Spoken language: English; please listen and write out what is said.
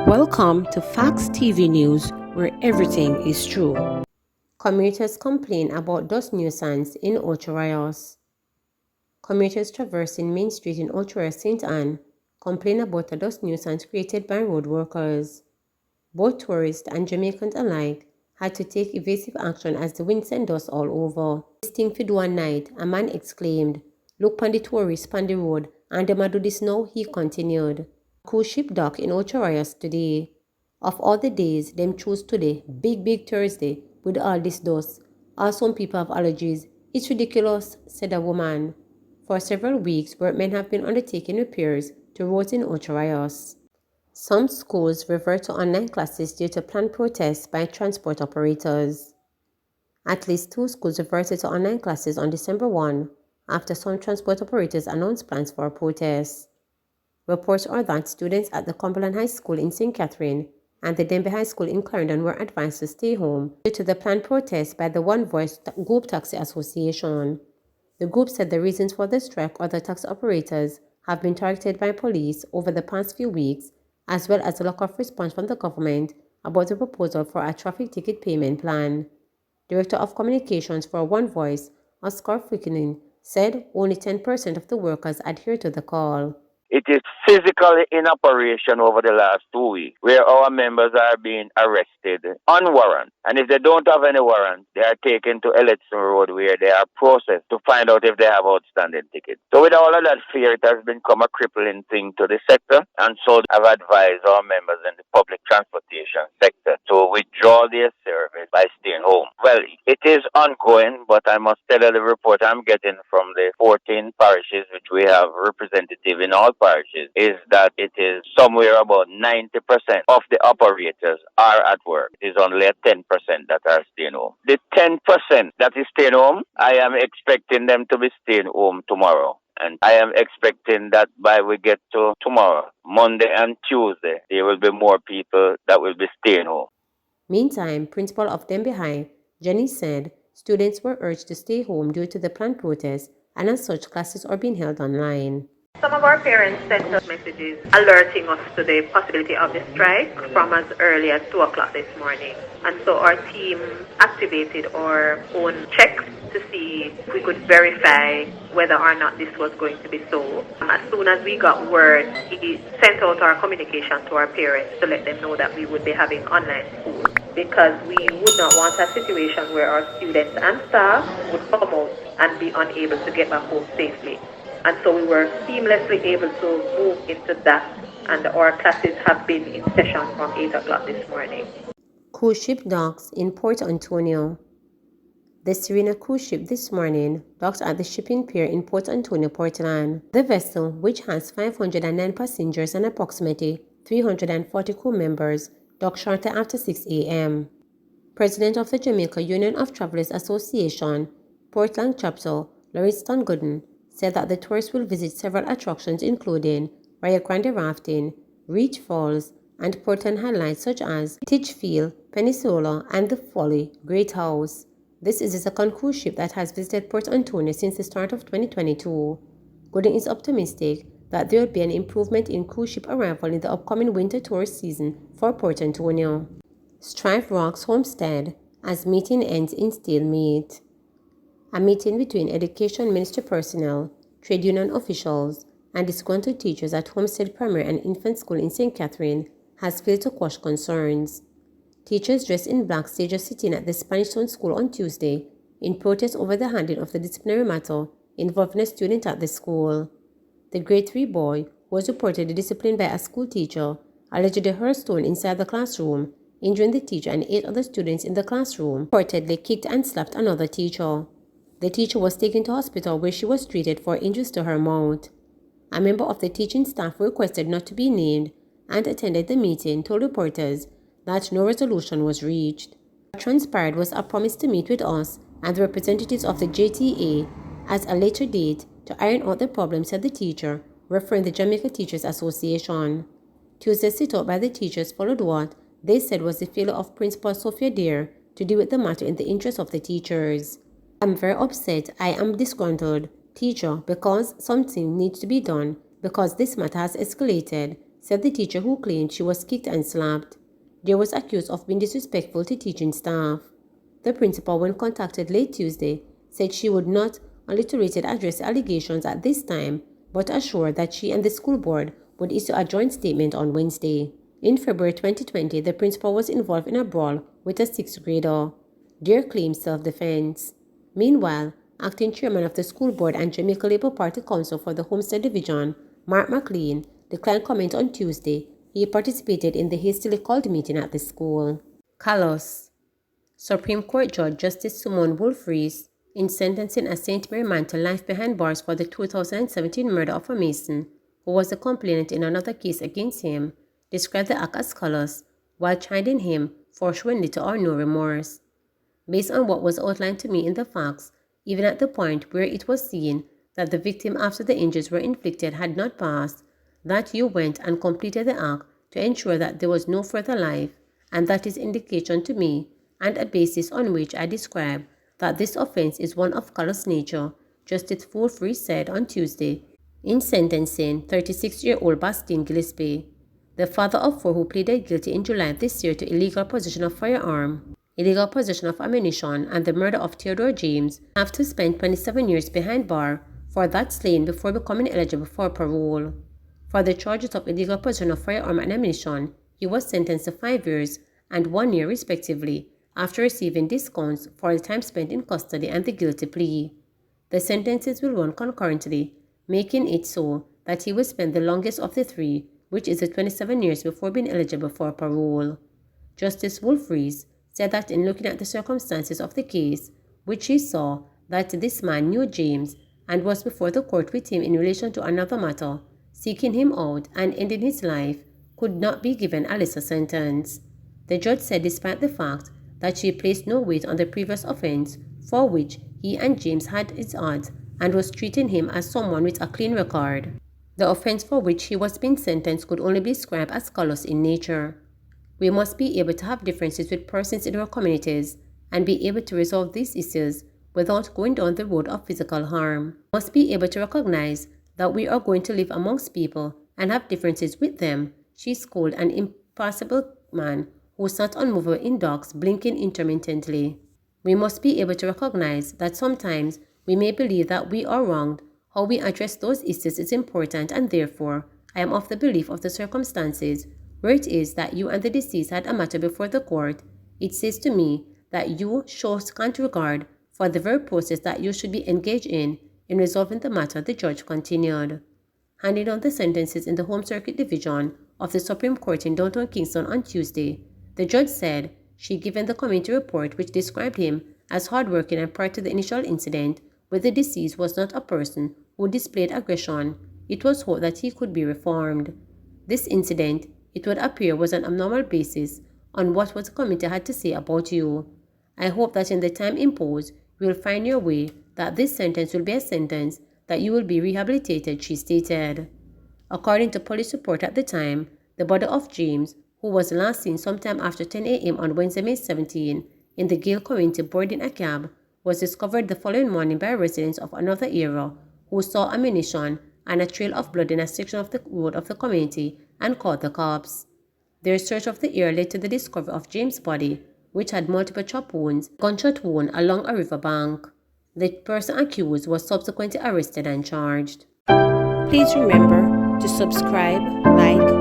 Welcome to Facts TV News, where everything is true. Commuters complain about dust nuisance in Ocho Rios. Commuters traversing Main Street in Ocho Rios, St. Anne, complain about a dust nuisance created by road workers. Both tourists and Jamaicans alike had to take evasive action as the wind sent dust all over. "This thing for do one night," a man exclaimed. "Look pon the tourists pon the road, and them a do this now," he continued. Cruise ship dock in Ocho Rios today. Of all the days, them choose today, big Thursday, with all this dust. All some people have allergies. "It's ridiculous," said a woman. For several weeks, workmen have been undertaking repairs to roads in Ocho Rios. Some schools revert to online classes due to planned protests by transport operators. At least 2 schools reverted to online classes on December 1 after some transport operators announced plans for a protest. Reports are that students at the Cumberland High School in St. Catherine and the Denby High School in Clarendon were advised to stay home due to the planned protest by the One Voice Group Taxi Association. The group said the reasons for the strike are that taxi operators have been targeted by police over the past few weeks, as well as a lack of response from the government about the proposal for a traffic ticket payment plan. Director of Communications for One Voice, Oscar Frickinen, said only 10% of the workers adhere to the call. It is physically in operation over the last 2 weeks, where our members are being arrested on warrant. And if they don't have any warrant, they are taken to Election Road, where they are processed to find out if they have outstanding tickets. So with all of that fear, it has become a crippling thing to the sector. And so I've advised our members in the public transportation sector to withdraw their service by staying home. Well, it is ongoing, but I must tell you the report I'm getting from the 14 parishes, which we have representative in all parishes, is that it is somewhere about 90% of the operators are at work. It is only a 10% that are staying home. The 10% that is staying home, I am expecting them to be staying home tomorrow. And I am expecting that by we get to tomorrow, Monday and Tuesday, there will be more people that will be staying home. Meantime, Principal of Denby High, Jenny, said students were urged to stay home due to the planned protest, and as such, classes are being held online. Some of our parents sent us messages alerting us to the possibility of the strike from as early as 2 o'clock this morning. And so our team activated our own checks to see if we could verify whether or not this was going to be so. As soon as we got word, he sent out our communication to our parents to let them know that we would be having online school, because we would not want a situation where our students and staff would come out and be unable to get back home safely. And so we were seamlessly able to move into that, and our classes have been in session from 8 o'clock this morning. Cruise ship docks in Port Antonio. The Serena cruise ship this morning docked at the shipping pier in Port Antonio, Portland. The vessel, which has 509 passengers and approximately 340 crew members, docked shortly after 6 a.m. President of the Jamaica Union of Travelers Association, Portland chapter, Lawrence Gooden, said that the tourists will visit several attractions including Rio Grande rafting, Reach Falls, and Portland highlights such as Titchfield, Peninsula, and the Folly Great House. This is the second cruise ship that has visited Port Antonio since the start of 2022. Gooden is optimistic that there will be an improvement in cruise ship arrival in the upcoming winter tourist season for Port Antonio. Strife rocks Homestead as meeting ends in stalemate. A meeting between Education Ministry personnel, trade union officials, and disgruntled teachers at Homestead Primary and Infant School in St. Catherine has failed to quash concerns. Teachers dressed in black staged a sitting at the Spanish Town School on Tuesday in protest over the handling of the disciplinary matter involving a student at the school. The grade 3 boy, who was reportedly disciplined by a school teacher, allegedly hurled a stone inside the classroom, injuring the teacher and 8 other students in the classroom, reportedly kicked and slapped another teacher. The teacher was taken to hospital where she was treated for injuries to her mouth. A member of the teaching staff requested not to be named and attended the meeting told reporters that no resolution was reached. What transpired was a promise to meet with us and the representatives of the JTA at a later date to iron out the problem, said the teacher, referring the Jamaica Teachers Association. Tuesday's sit-out by the teachers followed what they said was the failure of Principal Sophia Dare to deal with the matter in the interest of the teachers. "I'm very upset. I am disgruntled, teacher, because something needs to be done, because this matter has escalated said the teacher who claimed she was kicked and slapped. They was accused of being disrespectful to teaching staff. The principal, when contacted late Tuesday, said she would not unreiterated address the allegations at this time, but assured that she and the school board would issue a joint statement on Wednesday. In February 2020, the principal was involved in a brawl with a 6th grader. Their claimed self-defense. Meanwhile, acting chairman of the school board and Jamaica Labour Party council for the Homestead division, Mark McLean, declined comment on Tuesday. He participated in the hastily called meeting at the school. Carlos. Supreme Court Judge Justice Simone Wolfreys, in sentencing a St. Mary man to life behind bars for the 2017 murder of a Mason, who was the complainant in another case against him, described the act as callous, while chiding him for showing little or no remorse. Based on what was outlined to me in the facts, even at the point where it was seen that the victim after the injuries were inflicted had not passed, that you went and completed the act to ensure that there was no further life, and that is indication to me, and a basis on which I describe that this offense is one of callous nature, Justice Wolfreys said on Tuesday, in sentencing 36-year-old Bastien Gillespie, the father of 4 who pleaded guilty in July this year to illegal possession of firearm, illegal possession of ammunition, and the murder of Theodore James, have to spend 27 years behind bar for that slaying before becoming eligible for parole. For the charges of illegal possession of firearm and ammunition, he was sentenced to 5 years and 1 year respectively, after receiving discounts for the time spent in custody and the guilty plea. The sentences will run concurrently, making it so that he will spend the longest of the 3, which is the 27 years before being eligible for parole. Justice Wolfreys said that in looking at the circumstances of the case, which he saw that this man knew James and was before the court with him in relation to another matter, seeking him out and ending his life, could not be given a lesser sentence. The judge said despite the fact that she placed no weight on the previous offense, for which he and James had its odds, and was treating him as someone with a clean record, the offense for which he was being sentenced could only be described as callous in nature. We must be able to have differences with persons in our communities and be able to resolve these issues without going down the road of physical harm. We must be able to recognize that we are going to live amongst people and have differences with them, she scolded an impassible man who sat unmovable in docks blinking intermittently. We must be able to recognize that sometimes we may believe that we are wronged. How we address those issues is important, and therefore I am of the belief of the circumstances where it is that you and the deceased had a matter before the court. It says to me that you show scant regard for the very process that you should be engaged in resolving the matter, the judge continued. Handing down the sentences in the Home Circuit Division of the Supreme Court in downtown Kingston on Tuesday, the judge said she given the committee report which described him as hardworking, and prior to the initial incident with the deceased was not a person who displayed aggression. It was hoped that he could be reformed. This incident, it would appear, was an abnormal basis on what the committee had to say about you. I hope that in the time imposed, you will find your way, that this sentence will be a sentence that you will be rehabilitated, she stated. According to police report at the time, the body of James, who was last seen sometime after 10 a.m. on Wednesday, May 17, in the Gale community boarding a cab, was discovered the following morning by residents of another area who saw ammunition and a trail of blood in a section of the road of the community and called the cops. Their search of the area led to the discovery of James' body, which had multiple chop wounds, gunshot wound along a riverbank. The person accused was subsequently arrested and charged. Please remember to subscribe, like,